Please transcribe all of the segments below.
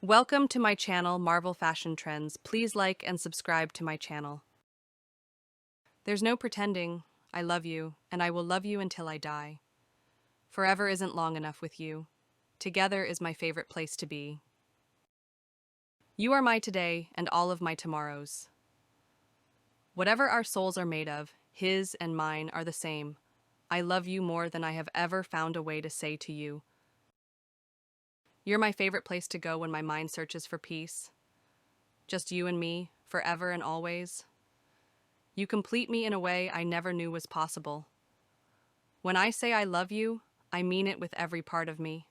Welcome to my channel, Marvel Fashion Trends. Please like and subscribe to my channel. There's no pretending. I love you, and I will love you until I die. Forever isn't long enough with you. Together is my favorite place to be. You are my today and all of my tomorrows. Whatever our souls are made of, his and mine are the same. I love you more than I have ever found a way to say to you. You're my favorite place to go when my mind searches for peace. Just you and me, forever and always. You complete me in a way I never knew was possible. When I say I love you, I mean it with every part of me.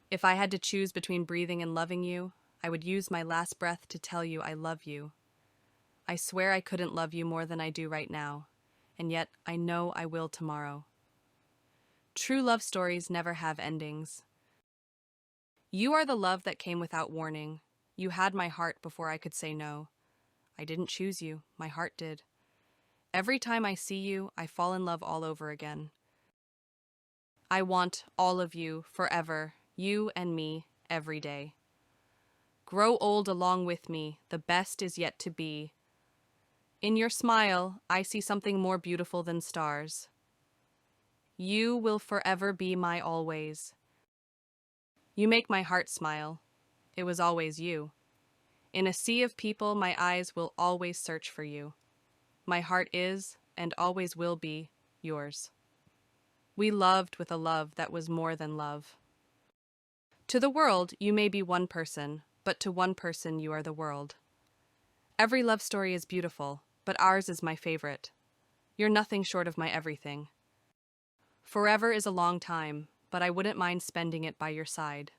If I had to choose between breathing and loving you, I would use my last breath to tell you I love you. I swear I couldn't love you more than I do right now, and yet I know I will tomorrow. True love stories never have endings. You are the love that came without warning. You had my heart before I could say no. I didn't choose you, my heart did. Every time I see you, I fall in love all over again. I want all of you forever, you and me, every day. Grow old along with me, the best is yet to be. In your smile, I see something more beautiful than stars. You will forever be my always. You make my heart smile. It was always you. In a sea of people, my eyes will always search for you. My heart is, and always will be, yours. We loved with a love that was more than love. To the world, you may be one person, but to one person you are the world. Every love story is beautiful, but ours is my favorite. You're nothing short of my everything. Forever is a long time, but I wouldn't mind spending it by your side.